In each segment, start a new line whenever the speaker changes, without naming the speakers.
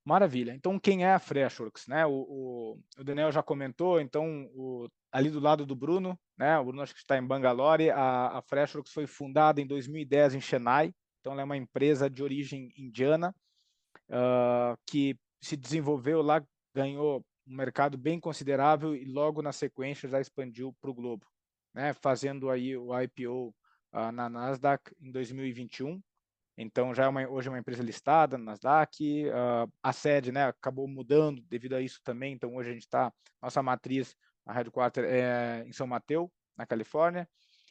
Maravilha. Então, quem é a Freshworks, né? O Daniel já comentou, então, ali do lado do Bruno, né? O Bruno acho que está em Bangalore, a Freshworks foi fundada em 2010 em Chennai, então ela é uma empresa de origem indiana, que se desenvolveu lá, ganhou um mercado bem considerável e logo na sequência já expandiu para o globo, né? Fazendo aí o IPO na Nasdaq em 2021. Então, já hoje é uma empresa listada na Nasdaq, a sede, né, acabou mudando devido a isso também, então hoje a gente está, nossa matriz, a headquarter é em São Mateus, na Califórnia,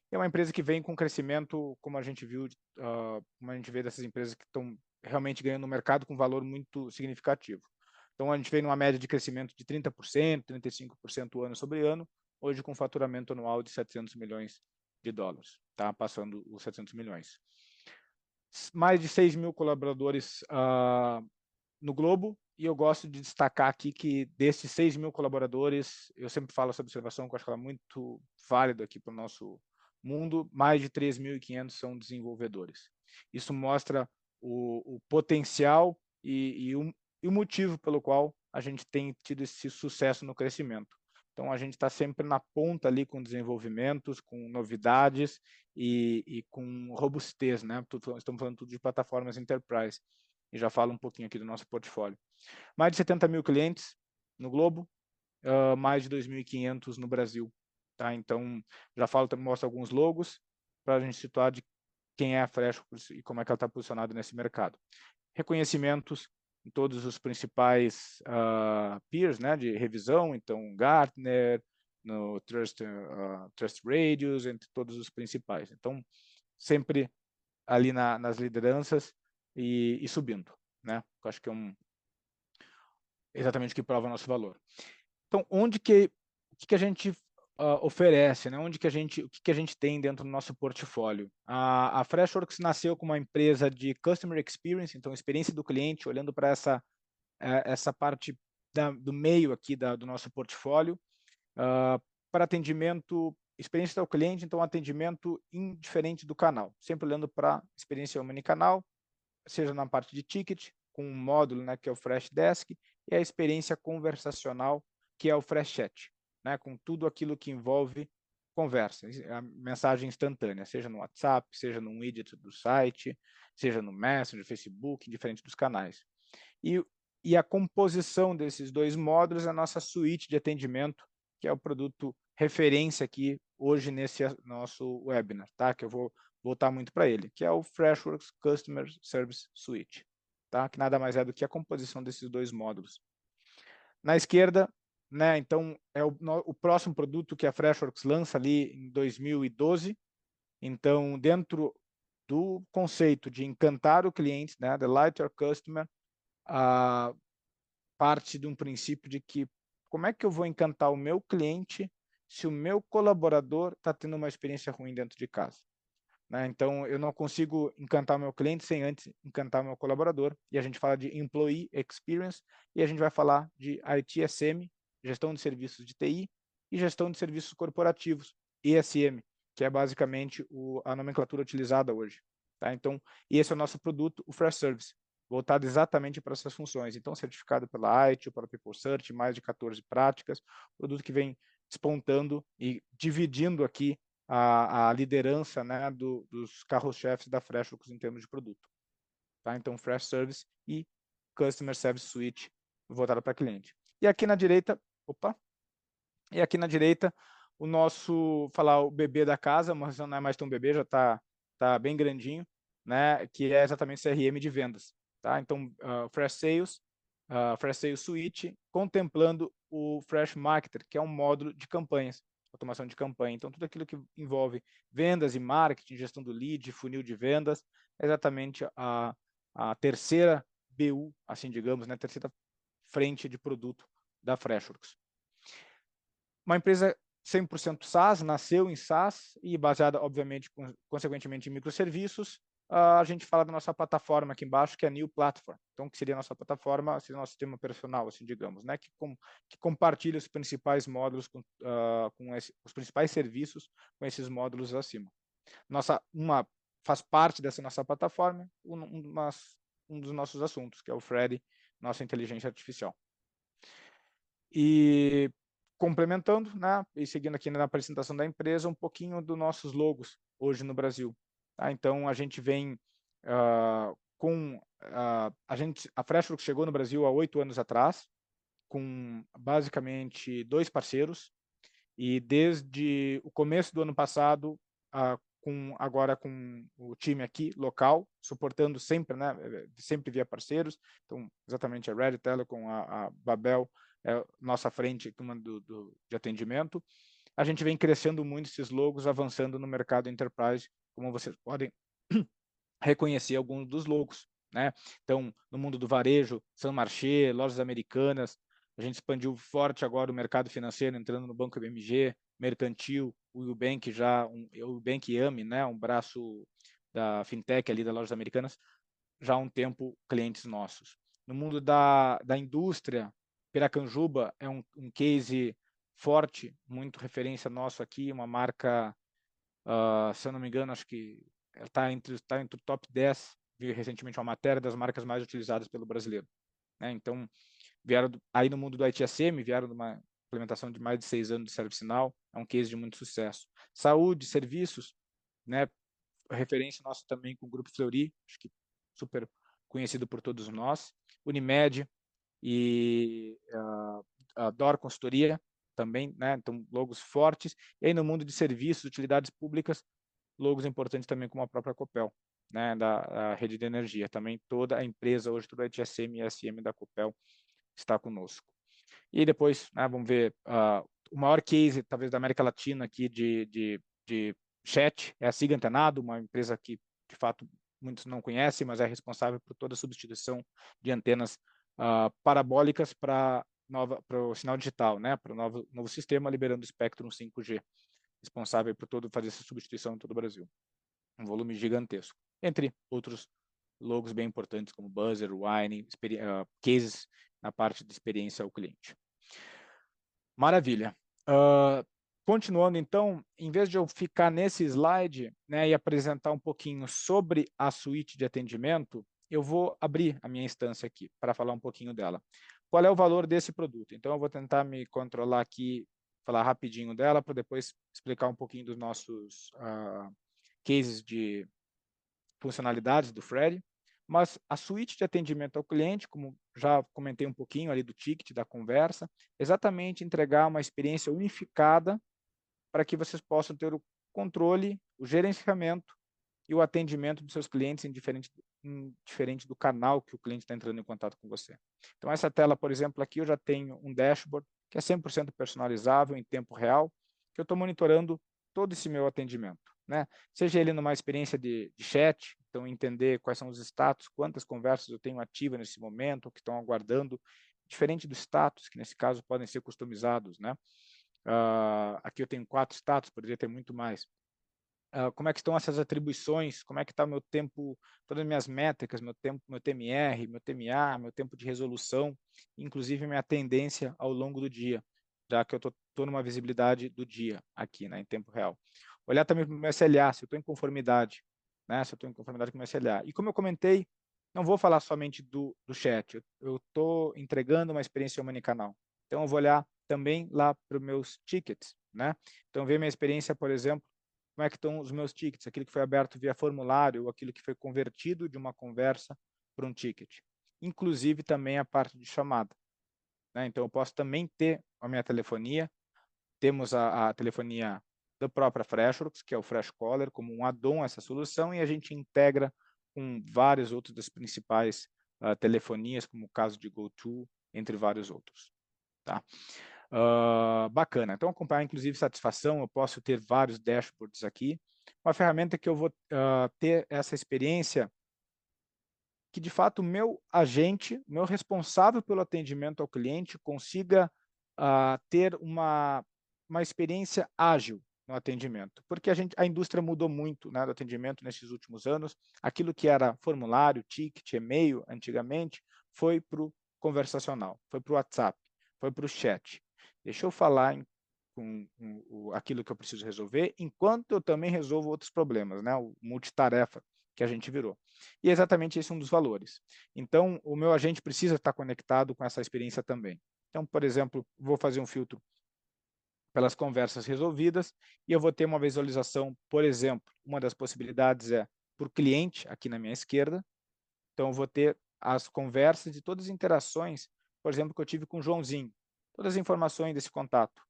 é uma empresa que vem com crescimento, como a gente viu, como a gente vê dessas empresas que estão realmente ganhando no mercado com valor muito significativo. Então, a gente vem numa média de crescimento de 30%, 35% ano sobre ano, hoje com faturamento anual de 700 milhões de dólares, tá? Passando os 700 milhões. Mais de 6 mil colaboradores no globo, e eu gosto de destacar aqui que desses 6 mil colaboradores, eu sempre falo essa observação que eu acho que ela é muito válida aqui para o nosso mundo, mais de 3.500 são desenvolvedores. Isso mostra o potencial e o motivo pelo qual a gente tem tido esse sucesso no crescimento. Então, a gente está sempre na ponta ali com desenvolvimentos, com novidades e com robustez, né? Estamos falando tudo de plataformas enterprise. E já falo um pouquinho aqui do nosso portfólio. Mais de 70 mil clientes no globo, mais de 2.500 no Brasil. Tá? Então, já falo, mostro alguns logos para a gente situar de quem é a Freshworks e como é que ela está posicionada nesse mercado. Reconhecimentos em todos os principais peers, né, de revisão, então Gartner, no Trust Radius, entre todos os principais. Então, sempre ali nas lideranças e subindo, né? Eu acho que é exatamente o que prova o nosso valor. Então, o que a gente oferece, né? O que a gente tem dentro do nosso portfólio? A Freshworks nasceu como uma empresa de Customer Experience, então experiência do cliente, olhando para essa parte do meio aqui do nosso portfólio, para atendimento, experiência do cliente, então atendimento indiferente do canal, sempre olhando para a experiência omnicanal, seja na parte de ticket, com um módulo, né, que é o Freshdesk, e a experiência conversacional, que é o Freshchat, né, com tudo aquilo que envolve conversa, a mensagem instantânea, seja no WhatsApp, seja no widget do site, seja no Messenger, Facebook, diferente dos canais. E a composição desses dois módulos é a nossa suíte de atendimento, que é o produto referência aqui hoje nesse nosso webinar, tá? Que eu vou voltar muito para ele, que é o Freshworks Customer Service Suite, tá? Que nada mais é do que a composição desses dois módulos. Na esquerda, né, então, é o próximo produto que a Freshworks lança ali em 2012. Então, dentro do conceito de encantar o cliente, né, Delight Your Customer, a parte de um princípio de que como é que eu vou encantar o meu cliente se o meu colaborador está tendo uma experiência ruim dentro de casa? Né? Então, eu não consigo encantar o meu cliente sem antes encantar o meu colaborador. E a gente fala de Employee Experience e a gente vai falar de ITSM, gestão de serviços de TI, e gestão de serviços corporativos, ESM, que é basicamente a nomenclatura utilizada hoje. Tá? Então, esse é o nosso produto, o Fresh Service, voltado exatamente para essas funções. Então, certificado pela IT, pela PeopleCert, mais de 14 práticas, produto que vem despontando e dividindo aqui a liderança, né, dos carros-chefes da Freshworks em termos de produto. Tá? Então, Fresh Service e Customer Service Suite voltada para cliente. E aqui na direita, e aqui na direita, falar o bebê da casa, mas não é mais tão bebê, já tá bem grandinho, né, que é exatamente CRM de vendas. Tá? Então, Fresh Sales Suite, contemplando o Fresh Marketer, que é um módulo de campanhas, automação de campanha. Então, tudo aquilo que envolve vendas e marketing, gestão do lead, funil de vendas, é exatamente a terceira BU, assim digamos, né, a terceira frente de produto da Freshworks. Uma empresa 100% SaaS, nasceu em SaaS e baseada, obviamente, consequentemente, em microserviços. A gente fala da nossa plataforma aqui embaixo, que é a New Platform. Então, que seria a nossa plataforma, seria o nosso sistema operacional, assim, digamos, né? Que compartilha os principais módulos os principais serviços com esses módulos acima. Faz parte dessa nossa plataforma um dos nossos assuntos, que é o Freddy, nossa inteligência artificial. E complementando, né, e seguindo aqui na apresentação da empresa, um pouquinho dos nossos logos hoje no Brasil. Tá? Então, a gente vem a Freshworks chegou no Brasil há 8 anos atrás, com basicamente 2 parceiros, e desde o começo do ano passado, agora com o time aqui, local, suportando sempre, né, sempre via parceiros, então exatamente a Red Telecom, a Babel, nossa frente de atendimento. A gente vem crescendo muito esses logos, avançando no mercado enterprise, como vocês podem reconhecer alguns dos logos, né? Então, no mundo do varejo, Sun Marché, lojas americanas, a gente expandiu forte agora o mercado financeiro, entrando no Banco BMG, mercantil, o Ubank o Ubank Yami, né? Um braço da fintech ali das lojas americanas, já há um tempo clientes nossos. No mundo da indústria, Piracanjuba é um case forte, muito referência nosso aqui, uma marca, se eu não me engano, acho que está entre o top 10, vi recentemente uma matéria das marcas mais utilizadas pelo brasileiro. Né? Então, vieram aí no mundo do ITSM, vieram de uma implementação de mais de 6 anos de ServiceNow, é um case de muito sucesso. Saúde, serviços, né? Referência nossa também com o Grupo Fleury, acho que super conhecido por todos nós, Unimed e a DOR Consultoria também, né? Então, logos fortes. E aí no mundo de serviços, utilidades públicas, logos importantes também como a própria Copel, né? Da rede de energia. Também toda a empresa hoje, toda a ITSM e SM da Copel está conosco. E depois, né, vamos ver, o maior case, talvez, da América Latina aqui de chat é a Siga Antenado, uma empresa que, de fato, muitos não conhecem, mas é responsável por toda a substituição de antenas parabólicas para o sinal digital, né, para o novo sistema, liberando o espectro 5G, responsável por fazer essa substituição em todo o Brasil. Um volume gigantesco, entre outros logos bem importantes como Buzzer, Wine, cases na parte de experiência ao cliente. Maravilha. Continuando, então, em vez de eu ficar nesse slide, né, e apresentar um pouquinho sobre a suíte de atendimento, eu vou abrir a minha instância aqui para falar um pouquinho dela. Qual é o valor desse produto? Então, eu vou tentar me controlar aqui, falar rapidinho dela, para depois explicar um pouquinho dos nossos cases de funcionalidades do Freddy. Mas a suíte de atendimento ao cliente, como já comentei um pouquinho ali do ticket, da conversa, exatamente entregar uma experiência unificada para que vocês possam ter o controle, o gerenciamento e o atendimento dos seus clientes diferente do canal que o cliente está entrando em contato com você. Então, essa tela, por exemplo, aqui eu já tenho um dashboard que é 100% personalizável em tempo real, que eu estou monitorando todo esse meu atendimento. Né? Seja ele numa experiência de chat, então entender quais são os status, quantas conversas eu tenho ativas nesse momento, ou que estão aguardando, diferente do status, que nesse caso podem ser customizados. Né? Aqui eu tenho 4 status, poderia ter muito mais. Como é que estão essas atribuições, como é que está o meu tempo, todas as minhas métricas, meu tempo, meu TMR, meu TMA, meu tempo de resolução, inclusive minha tendência ao longo do dia, já que eu estou numa visibilidade do dia aqui, né, em tempo real. Olhar também para o meu SLA, se eu estou em conformidade, né, se eu estou em conformidade com o meu SLA. E como eu comentei, não vou falar somente do chat, eu estou entregando uma experiência omnicanal. Então, eu vou olhar também lá para os meus tickets, né? Então, ver minha experiência, por exemplo, como é que estão os meus tickets, aquilo que foi aberto via formulário ou aquilo que foi convertido de uma conversa para um ticket. Inclusive também a parte de chamada. Né? Então, eu posso também ter a minha telefonia, temos a telefonia da própria Freshworks, que é o Freshcaller, como um add-on a essa solução, e a gente integra com vários outros das principais telefonias, como o caso de GoTo, entre vários outros. Tá? Bacana. Então, acompanhar, inclusive, satisfação, eu posso ter vários dashboards aqui. Uma ferramenta que eu vou ter essa experiência que, de fato, o meu agente, meu responsável pelo atendimento ao cliente, consiga ter uma experiência ágil no atendimento. Porque a indústria mudou muito, né, do atendimento nesses últimos anos. Aquilo que era formulário, ticket, e-mail, antigamente, foi para o conversacional, foi para o WhatsApp, foi para o chat. Deixa eu falar com aquilo que eu preciso resolver, enquanto eu também resolvo outros problemas, né? O multitarefa que a gente virou. E é exatamente esse um dos valores. Então, o meu agente precisa estar conectado com essa experiência também. Então, por exemplo, vou fazer um filtro pelas conversas resolvidas e eu vou ter uma visualização, por exemplo, uma das possibilidades é por cliente, aqui na minha esquerda. Então, eu vou ter as conversas de todas as interações, por exemplo, que eu tive com o Joãozinho, todas as informações desse contato.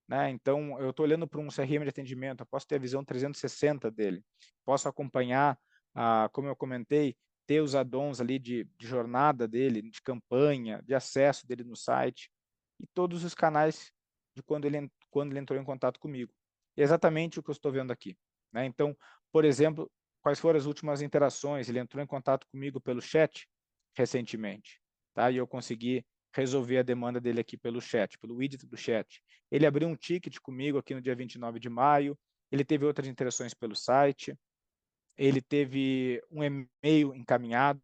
Né? Então, eu estou olhando para um CRM de atendimento, eu posso ter a visão 360 dele, posso acompanhar, como eu comentei, ter os add-ons ali de jornada dele, de campanha, de acesso dele no site, e todos os canais de quando ele entrou em contato comigo. É exatamente o que eu estou vendo aqui. Né? Então, por exemplo, quais foram as últimas interações? Ele entrou em contato comigo pelo chat recentemente, tá? E eu consegui resolver a demanda dele aqui pelo chat, pelo widget do chat. Ele abriu um ticket comigo aqui no dia 29 de maio, ele teve outras interações pelo site, ele teve um e-mail encaminhado,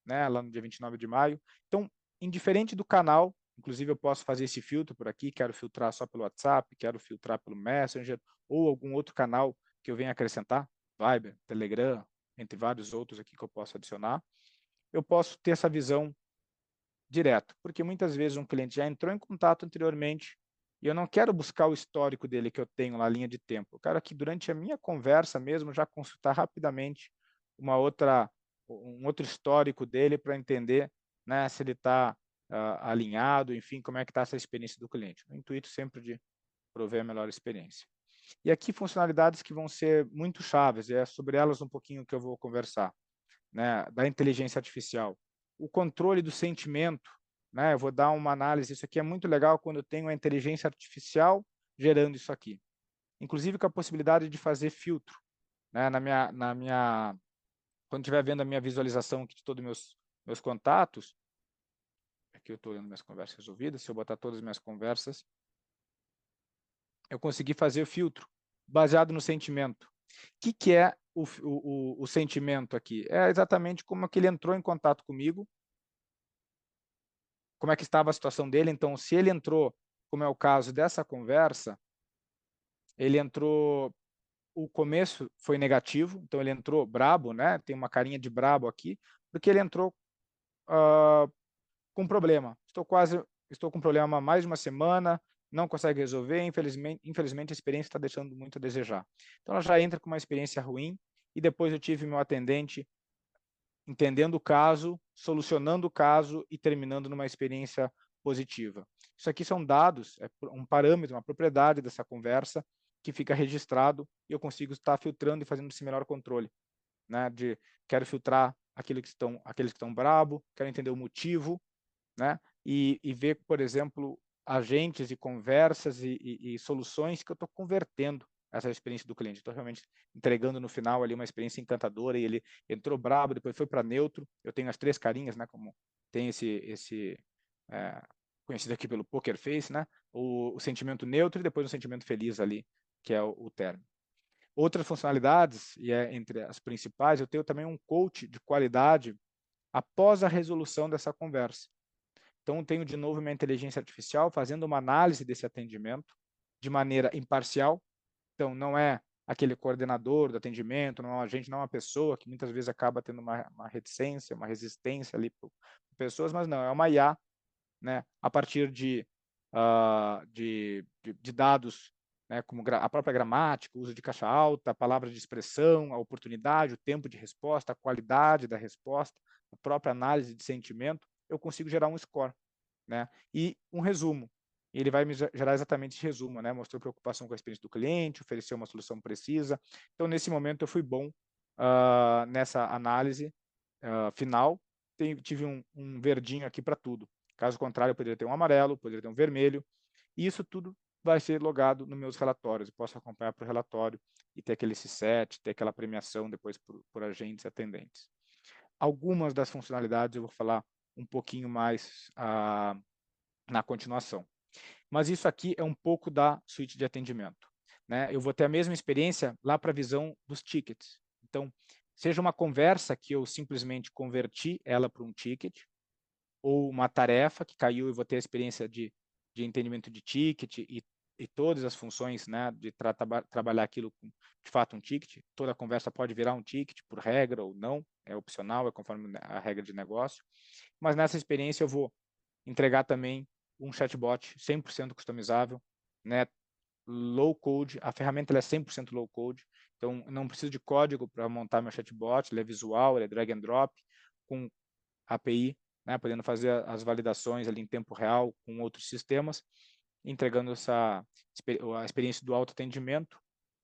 né, lá no dia 29 de maio. Então, indiferente do canal, inclusive eu posso fazer esse filtro por aqui, quero filtrar só pelo WhatsApp, quero filtrar pelo Messenger, ou algum outro canal que eu venha acrescentar, Viber, Telegram, entre vários outros aqui que eu posso adicionar. Eu posso ter essa visão direto, porque muitas vezes um cliente já entrou em contato anteriormente e eu não quero buscar o histórico dele que eu tenho na linha de tempo. Eu quero aqui, durante a minha conversa mesmo, já consultar rapidamente um outro histórico dele para entender, né, se ele está alinhado, enfim, como é que está essa experiência do cliente. O intuito sempre de prover a melhor experiência. E aqui funcionalidades que vão ser muito chaves, é sobre elas um pouquinho que eu vou conversar, né, da inteligência artificial. O controle do sentimento, né, eu vou dar uma análise, isso aqui é muito legal quando eu tenho a inteligência artificial gerando isso aqui. Inclusive com a possibilidade de fazer filtro, né, quando estiver vendo a minha visualização aqui de todos os meus contatos, aqui eu estou olhando minhas conversas resolvidas, se eu botar todas as minhas conversas, eu consegui fazer o filtro baseado no sentimento. O que é o sentimento aqui? É exatamente como que ele entrou em contato comigo, como é que estava a situação dele. Então, se ele entrou, como é o caso dessa conversa, ele entrou, o começo foi negativo, então ele entrou brabo, né? Tem uma carinha de brabo aqui, porque ele entrou com problema. Estou com problema há mais de uma semana, não consegue resolver, infelizmente a experiência está deixando muito a desejar. Então, ela já entra com uma experiência ruim, e depois eu tive meu atendente entendendo o caso, solucionando o caso e terminando numa experiência positiva. Isso aqui são dados, é um parâmetro, uma propriedade dessa conversa que fica registrado e eu consigo estar filtrando e fazendo esse melhor controle, né? Quero filtrar aqueles que estão brabo, quero entender o motivo, né? E ver, por exemplo, agentes e conversas e soluções que eu estou convertendo essa experiência do cliente. Estou realmente entregando no final ali uma experiência encantadora e ele entrou brabo, depois foi para neutro. Eu tenho as 3 carinhas, né? Como tem conhecido aqui pelo Poker Face, né? O sentimento neutro e depois o sentimento feliz ali, que é o término. Outras funcionalidades, e é entre as principais, eu tenho também um coach de qualidade após a resolução dessa conversa. Então, tenho de novo minha inteligência artificial fazendo uma análise desse atendimento de maneira imparcial. Então, não é aquele coordenador do atendimento, não é um agente, não é uma pessoa que muitas vezes acaba tendo uma reticência, uma resistência ali por pessoas, mas não, é uma IA, né, a partir de dados, né, como a própria gramática, o uso de caixa alta, a palavra de expressão, a oportunidade, o tempo de resposta, a qualidade da resposta, a própria análise de sentimento, eu consigo gerar um score, né, e um resumo. Ele vai me gerar exatamente esse resumo, né? Mostrou preocupação com a experiência do cliente, ofereceu uma solução precisa. Então, nesse momento, eu fui bom nessa análise final. Tive um verdinho aqui para tudo. Caso contrário, eu poderia ter um amarelo, poderia ter um vermelho. E isso tudo vai ser logado nos meus relatórios. Eu posso acompanhar para o relatório e ter aquele C7, ter aquela premiação depois por agentes e atendentes. Algumas das funcionalidades eu vou falar um pouquinho mais na continuação. Mas isso aqui é um pouco da suíte de atendimento, né? Eu vou ter a mesma experiência lá para a visão dos tickets. Então, seja uma conversa que eu simplesmente converti ela para um ticket, ou uma tarefa que caiu e vou ter a experiência de entendimento de ticket e e todas as funções, né, de trabalhar aquilo com, de fato, um ticket. Toda a conversa pode virar um ticket, por regra ou não, é opcional, é conforme a regra de negócio. Mas nessa experiência eu vou entregar também um chatbot 100% customizável, né, low code, a ferramenta ela é 100% low code, então não preciso de código para montar meu chatbot, ele é visual, ele é drag and drop, com API, né, podendo fazer as validações ali em tempo real com outros sistemas, entregando a experiência do autoatendimento,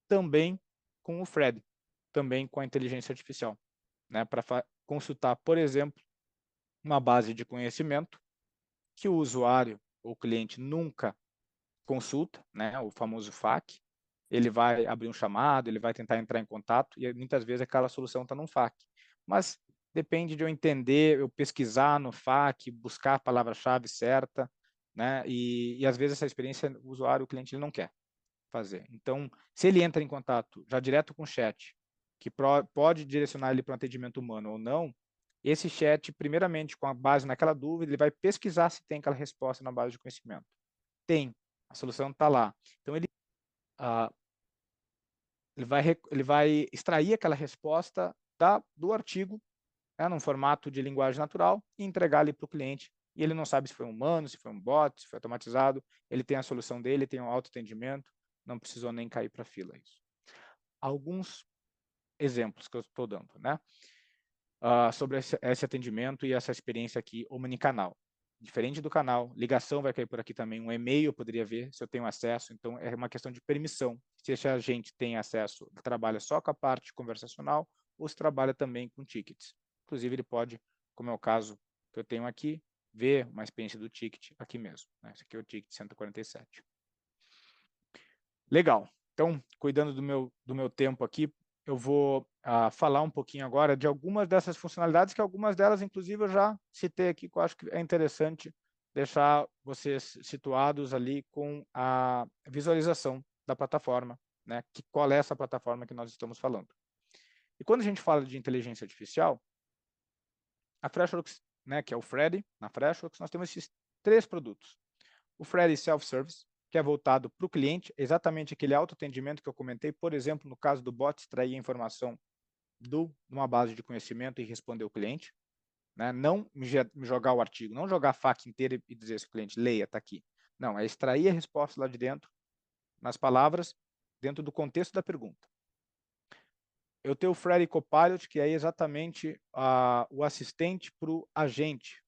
também com o Fred, também com a inteligência artificial, né, para consultar, por exemplo, uma base de conhecimento que o usuário ou cliente nunca consulta, né, o famoso FAQ, ele vai abrir um chamado, ele vai tentar entrar em contato, e muitas vezes aquela solução está num FAQ. Mas depende de eu entender, eu pesquisar no FAQ, buscar a palavra-chave certa, né, e às vezes essa experiência, o usuário, o cliente, ele não quer fazer. Então, se ele entra em contato já direto com o chat, que pode direcionar ele para um atendimento humano ou não, esse chat, primeiramente, com a base naquela dúvida, ele vai pesquisar se tem aquela resposta na base de conhecimento. Tem, a solução está lá. Então, ah, ele vai extrair aquela resposta do artigo, né, num formato de linguagem natural, e entregar ali para o cliente. E ele não sabe se foi um humano, se foi um bot, se foi automatizado. Ele tem a solução dele, tem um autoatendimento, não precisou nem cair para a fila isso. Alguns exemplos que eu estou dando, né? Sobre esse atendimento e essa experiência aqui omnicanal. Diferente do canal, ligação vai cair por aqui também, um e-mail eu poderia ver se eu tenho acesso, então é uma questão de permissão. Se esse agente tem acesso, ele trabalha só com a parte conversacional ou se trabalha também com tickets. Inclusive ele pode, como é o caso que eu tenho aqui, ver uma experiência do ticket aqui mesmo. Né? Esse aqui é o ticket 147. Legal. Então, cuidando do meu tempo aqui, eu vou falar um pouquinho agora de algumas dessas funcionalidades, que algumas delas, inclusive, eu já citei aqui, que eu acho que é interessante deixar vocês situados ali com a visualização da plataforma, né? Qual é essa plataforma que nós estamos falando. E quando a gente fala de inteligência artificial, a Freshworks, né, que é o Freddy, na Freshworks, nós temos esses 3 produtos. O Freddy Self-Service, que é voltado para o cliente, exatamente aquele autoatendimento que eu comentei, por exemplo, no caso do bot, extrair a informação de uma base de conhecimento e responder o cliente, né? Não me jogar o artigo, não jogar a faca inteira e dizer se o cliente leia, está aqui. Não, é extrair a resposta lá de dentro, nas palavras, dentro do contexto da pergunta. Eu tenho o Freddy Copilot, que é exatamente o assistente para o agente,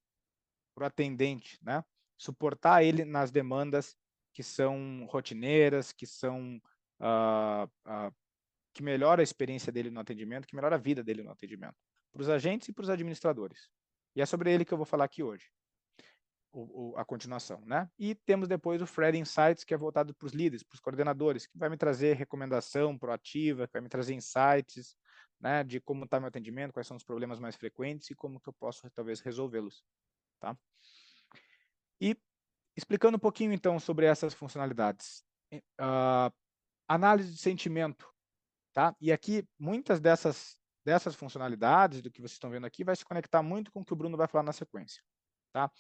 para o atendente, né? Suportar ele nas demandas que são rotineiras, que são que melhora a experiência dele no atendimento, que melhora a vida dele no atendimento, para os agentes e para os administradores. E é sobre ele que eu vou falar aqui hoje, a continuação, né? E temos depois o Fred Insights, que é voltado para os líderes, para os coordenadores, que vai me trazer recomendação proativa, que vai me trazer insights, né, de como está meu atendimento, quais são os problemas mais frequentes e como que eu posso talvez resolvê-los, tá? E explicando um pouquinho então sobre essas funcionalidades. Análise de sentimento, tá? E aqui muitas dessas funcionalidades do que vocês estão vendo aqui vai se conectar muito com o que o Bruno vai falar na sequência, tá?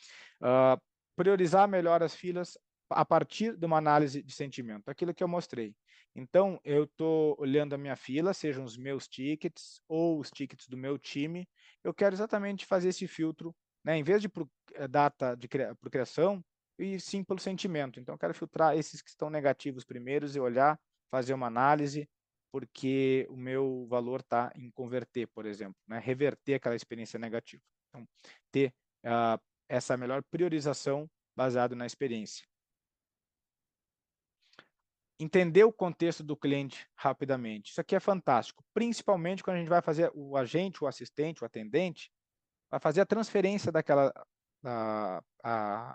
Priorizar melhor as filas a partir de uma análise de sentimento, aquilo que eu mostrei. Então, eu estou olhando a minha fila, sejam os meus tickets ou os tickets do meu time, eu quero exatamente fazer esse filtro, né? Em vez de por data de por criação, e sim pelo sentimento. Então, eu quero filtrar esses que estão negativos primeiros e olhar, fazer uma análise, porque o meu valor está em converter, por exemplo, né? Reverter aquela experiência negativa. Então, ter essa melhor priorização baseado na experiência. Entender o contexto do cliente rapidamente. Isso aqui é fantástico, principalmente quando a gente vai fazer o agente, o assistente, o atendente, vai fazer a transferência daquela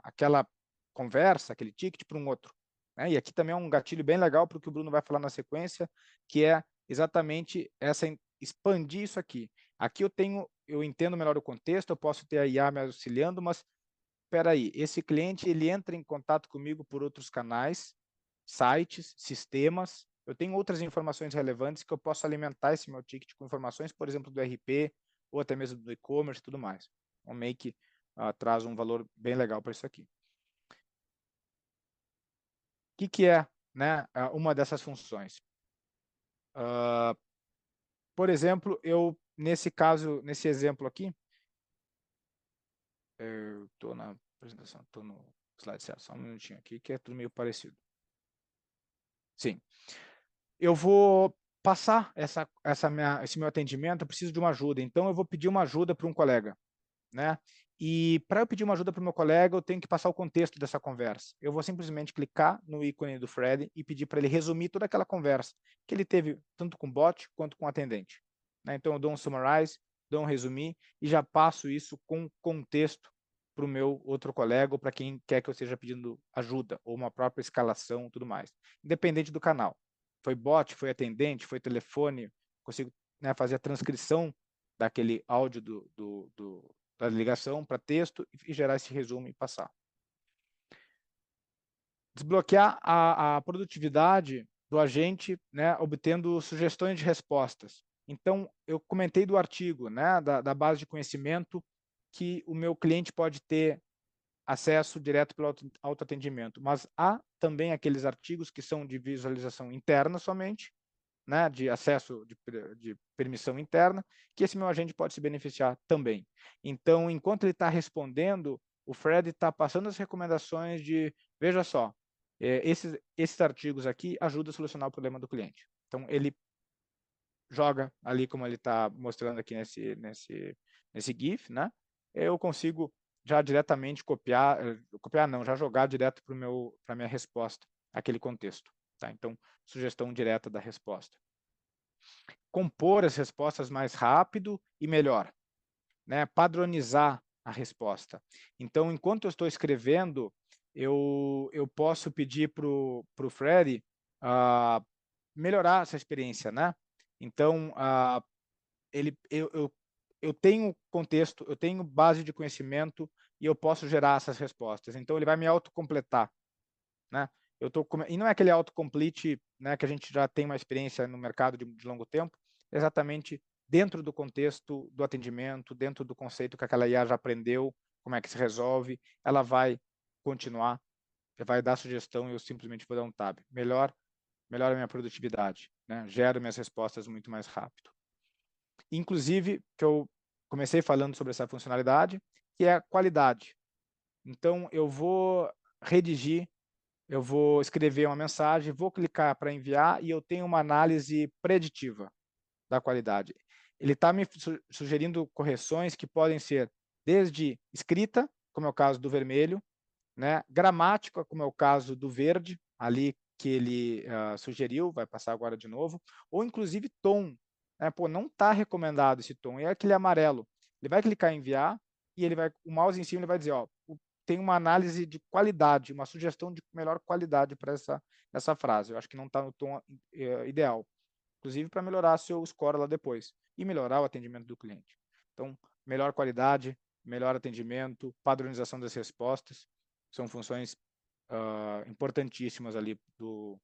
aquela conversa, aquele ticket para um outro. Né? E aqui também é um gatilho bem legal para o que o Bruno vai falar na sequência, que é exatamente expandir isso aqui. Aqui eu entendo melhor o contexto, eu posso ter a IA me auxiliando, mas espera aí, esse cliente ele entra em contato comigo por outros canais, sites, sistemas. Eu tenho outras informações relevantes que eu posso alimentar esse meu ticket com informações, por exemplo, do RP ou até mesmo do e-commerce e tudo mais. O Make traz um valor bem legal para isso aqui. O que é né, uma dessas funções. Por exemplo, nesse caso, nesse exemplo aqui, eu estou na apresentação, estou no slide certo, só um minutinho aqui, que é tudo meio parecido. Sim. Eu vou passar esse meu atendimento, eu preciso de uma ajuda, então eu vou pedir uma ajuda para um colega, né? E para eu pedir uma ajuda para o meu colega, eu tenho que passar o contexto dessa conversa. Eu vou simplesmente clicar no ícone do Fred e pedir para ele resumir toda aquela conversa que ele teve, tanto com o bot quanto com o atendente, né? Então eu dou um summarize, dou um resumir e já passo isso com contexto para o meu outro colega ou para quem quer que eu esteja pedindo ajuda ou uma própria escalação, tudo mais, independente do canal. Foi bot, foi atendente, foi telefone, consigo, né, fazer a transcrição daquele áudio da ligação para texto e gerar esse resumo e passar. Desbloquear a produtividade do agente, né, obtendo sugestões de respostas. Então, eu comentei do artigo, né, da base de conhecimento, que o meu cliente pode ter acesso direto pelo autoatendimento, mas há também aqueles artigos que são de visualização interna somente, né, de acesso de permissão interna, que esse meu agente pode se beneficiar também. Então, enquanto ele está respondendo, o Fred está passando as recomendações de, veja só, esses artigos aqui ajudam a solucionar o problema do cliente. Então, ele joga ali, como ele está mostrando aqui nesse GIF, né? Eu consigo já diretamente copiar não, já jogar direto para a minha resposta, aquele contexto. Tá? Então, sugestão direta da resposta. Compor as respostas mais rápido e melhor, né? Padronizar a resposta. Então, enquanto eu estou escrevendo, eu posso pedir para o Freddy melhorar essa experiência, né? Então, eu tenho contexto, eu tenho base de conhecimento e eu posso gerar essas respostas. Então, ele vai me autocompletar, né? E não é aquele autocomplete, né, que a gente já tem uma experiência no mercado de longo tempo, exatamente dentro do contexto do atendimento, dentro do conceito que aquela IA já aprendeu, como é que se resolve, ela vai continuar, vai dar sugestão e eu simplesmente vou dar um tab. Melhora a minha produtividade, né? Gero minhas respostas muito mais rápido. Inclusive, que eu comecei falando sobre essa funcionalidade, que é a qualidade. Então, eu vou redigir, eu vou escrever uma mensagem, vou clicar para enviar e eu tenho uma análise preditiva da qualidade. Ele está me sugerindo correções que podem ser desde escrita, como é o caso do vermelho, né? Gramática, como é o caso do verde, ali que ele sugeriu, vai passar agora de novo, ou inclusive tom. Né? Pô, não está recomendado esse tom, é aquele amarelo. Ele vai clicar em enviar e o mouse em cima ele vai dizer, ó, tem uma análise de qualidade, uma sugestão de melhor qualidade para essa frase. Eu acho que não está no tom ideal. Inclusive para melhorar seu score lá depois e melhorar o atendimento do cliente. Então, melhor qualidade, melhor atendimento, padronização das respostas, são funções importantíssimas ali do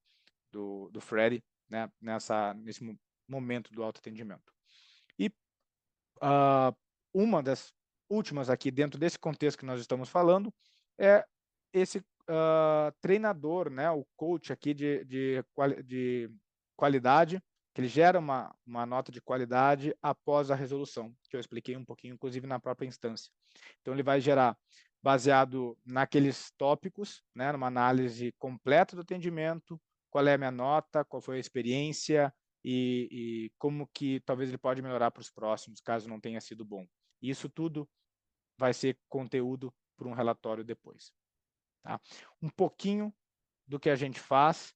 Freddy, né, nesse momento do autoatendimento. E uma das últimas aqui, dentro desse contexto que nós estamos falando, é esse treinador, né, o coach aqui de qualidade, que ele gera uma nota de qualidade após a resolução, que eu expliquei um pouquinho, inclusive na própria instância. Então, ele vai gerar baseado naqueles tópicos, né, numa análise completa do atendimento, qual é a minha nota, qual foi a experiência e como que talvez ele pode melhorar para os próximos, caso não tenha sido bom. Isso tudo vai ser conteúdo para um relatório depois. Tá? Um pouquinho do que a gente faz